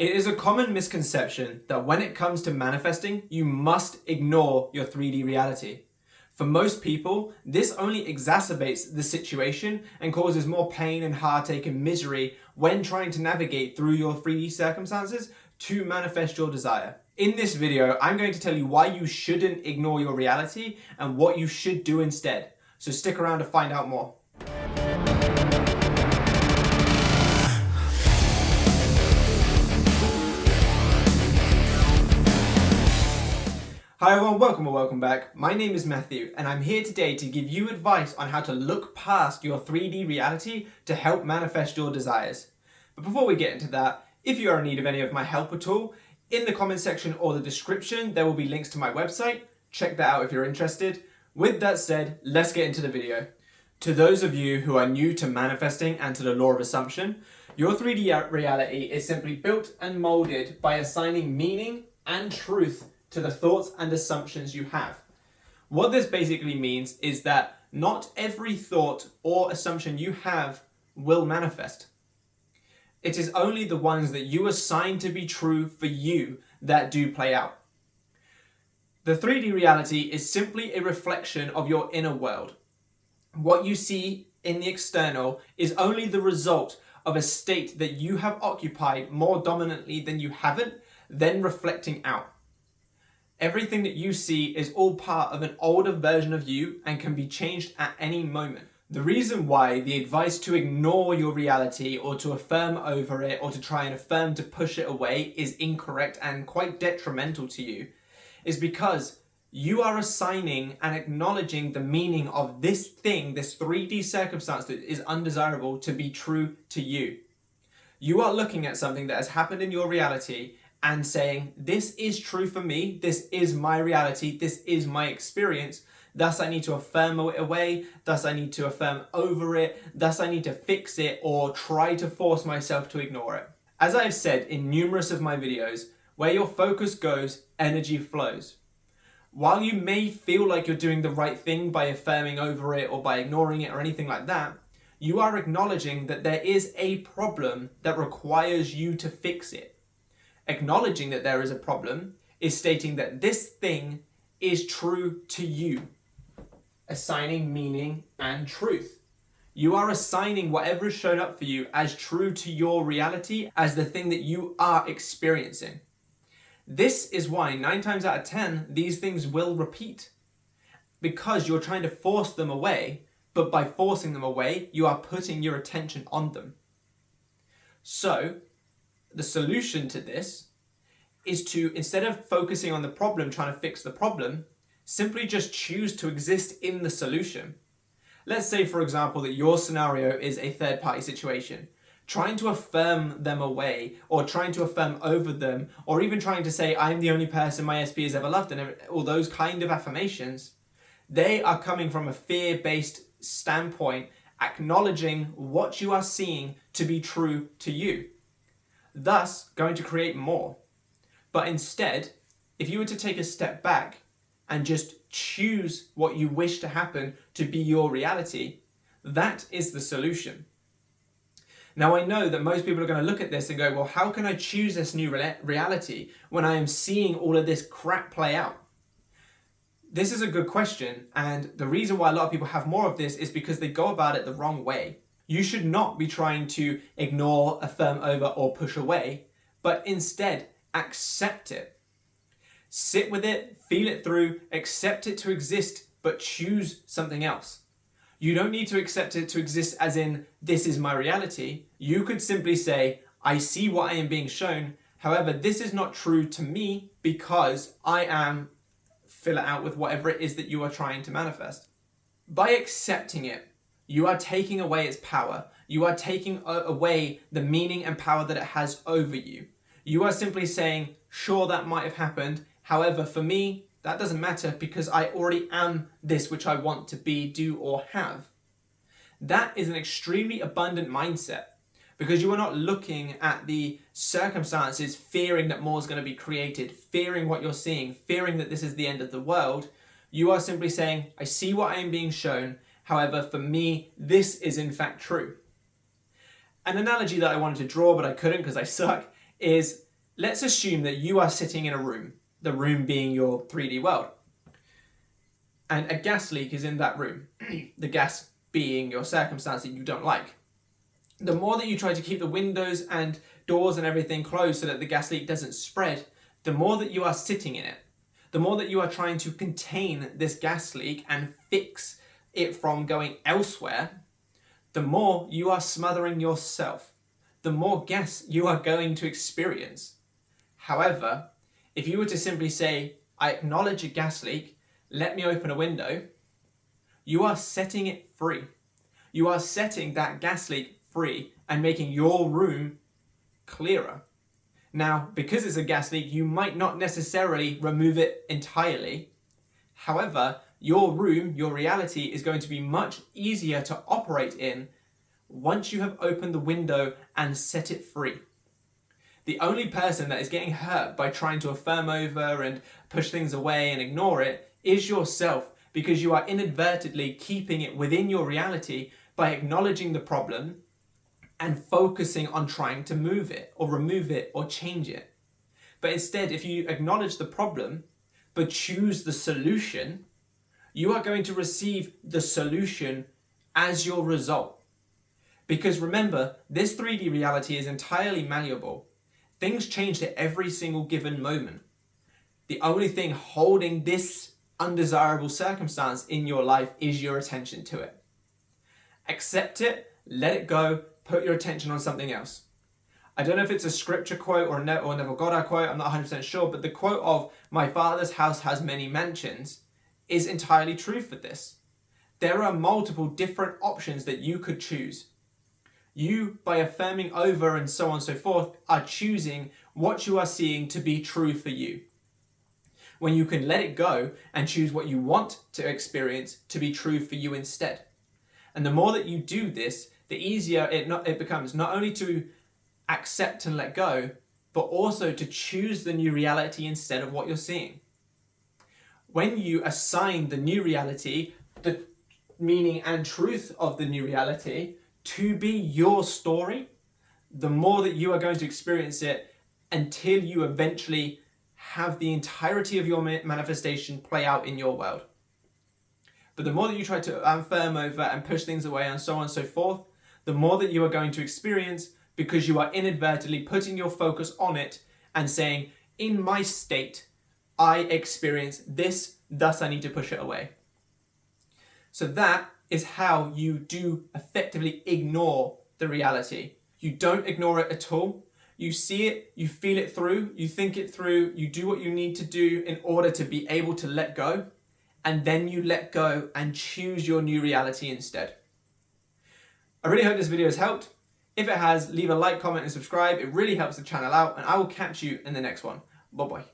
It is a common misconception that when it comes to manifesting, you must ignore your 3D reality. For most people, this only exacerbates the situation and causes more pain and heartache and misery when trying to navigate through your 3D circumstances to manifest your desire. In this video, I'm going to tell you why you shouldn't ignore your reality and what you should do instead. So stick around to find out more. Hi everyone, welcome or welcome back. My name is Matthew and I'm here today to give you advice on how to look past your 3D reality to help manifest your desires. But before we get into that, if you are in need of any of my help at all, in the comment section or the description there will be links to my website. Check that out if you're interested. With that said, let's get into the video. To those of you who are new to manifesting and to the law of assumption, your 3D reality is simply built and molded by assigning meaning and truth to the thoughts and assumptions you have. What this basically means is that not every thought or assumption you have will manifest. It is only the ones that you assign to be true for you that do play out. The 3D reality is simply a reflection of your inner world. What you see in the external is only the result of a state that you have occupied more dominantly than you haven't, then reflecting out. Everything that you see is all part of an older version of you and can be changed at any moment. The reason why the advice to ignore your reality or to affirm over it or to try and affirm to push it away is incorrect and quite detrimental to you is because you are assigning and acknowledging the meaning of this thing, this 3D circumstance that is undesirable to be true to you. You are looking at something that has happened in your reality and saying, this is true for me, this is my reality, this is my experience, thus I need to affirm it away, thus I need to affirm over it, thus I need to fix it or try to force myself to ignore it. As I've said in numerous of my videos, where your focus goes, energy flows. While you may feel like you're doing the right thing by affirming over it or by ignoring it or anything like that, you are acknowledging that there is a problem that requires you to fix it. Acknowledging that there is a problem is stating that this thing is true to you. Assigning meaning and truth. You are assigning whatever is shown up for you as true to your reality as the thing that you are experiencing. This is why 9 times out of 10, these things will repeat. Because you're trying to force them away, but by forcing them away, you are putting your attention on them. So, the solution to this is to, instead of focusing on the problem, trying to fix the problem, simply just choose to exist in the solution. Let's say, for example, that your scenario is a third-party situation. Trying to affirm them away, or trying to affirm over them, or even trying to say, I'm the only person my SP has ever loved, and all those kind of affirmations, they are coming from a fear-based standpoint, acknowledging what you are seeing to be true to you. Thus going to create more. But instead, if you were to take a step back and just choose what you wish to happen to be your reality, that is the solution. Now I know that most people are going to look at this and go, well, how can I choose this new reality when I am seeing all of this crap play out? This is a good question, and the reason why a lot of people have more of this is because they go about it the wrong way. You should not be trying to ignore, affirm over, or push away, but instead accept it. Sit with it, feel it through, accept it to exist, but choose something else. You don't need to accept it to exist as in, this is my reality. You could simply say, I see what I am being shown. However, this is not true to me because I am, fill it out with whatever it is that you are trying to manifest. By accepting it, you are taking away its power. You are taking away the meaning and power that it has over you. You are simply saying, sure, that might have happened. However, for me, that doesn't matter because I already am this which I want to be, do, or have. That is an extremely abundant mindset because you are not looking at the circumstances, fearing that more is going to be created, fearing what you're seeing, fearing that this is the end of the world. You are simply saying, I see what I am being shown. However, for me, this is in fact true. An analogy that I wanted to draw, but I couldn't because I suck, is let's assume that you are sitting in a room, the room being your 3D world, and a gas leak is in that room, the gas being your circumstance that you don't like. The more that you try to keep the windows and doors and everything closed so that the gas leak doesn't spread, the more that you are sitting in it, the more that you are trying to contain this gas leak and fix it from going elsewhere, the more you are smothering yourself, the more gas you are going to experience. However, if you were to simply say, I acknowledge a gas leak, let me open a window, you are setting it free. You are setting that gas leak free and making your room clearer. Now, because it's a gas leak, you might not necessarily remove it entirely. However, your room, your reality is going to be much easier to operate in once you have opened the window and set it free. The only person that is getting hurt by trying to affirm over and push things away and ignore it is yourself, because you are inadvertently keeping it within your reality by acknowledging the problem and focusing on trying to move it or remove it or change it. But instead, if you acknowledge the problem but choose the solution, you are going to receive the solution as your result. Because remember, this 3D reality is entirely malleable. Things change at every single given moment. The only thing holding this undesirable circumstance in your life is your attention to it. Accept it, let it go, put your attention on something else. I don't know if it's a scripture quote or Neville Goddard quote, I'm not 100% sure, but the quote of "My Father's house has many mansions" is entirely true for this. There are multiple different options that you could choose. You, by affirming over and so on and so forth, are choosing what you are seeing to be true for you. When you can let it go and choose what you want to experience to be true for you instead. And the more that you do this, the easier it becomes not only to accept and let go, but also to choose the new reality instead of what you're seeing. When you assign the new reality, the meaning and truth of the new reality to be your story, the more that you are going to experience it until you eventually have the entirety of your manifestation play out in your world. But the more that you try to affirm over and push things away and so on and so forth, the more that you are going to experience, because you are inadvertently putting your focus on it and saying, in my state, I experience this, thus I need to push it away. So that is how you do effectively ignore the reality. You don't ignore it at all. You see it, you feel it through, you think it through, you do what you need to do in order to be able to let go, and then you let go and choose your new reality instead. I really hope this video has helped. If it has, leave a like, comment and subscribe. It really helps the channel out, and I will catch you in the next one. Bye bye.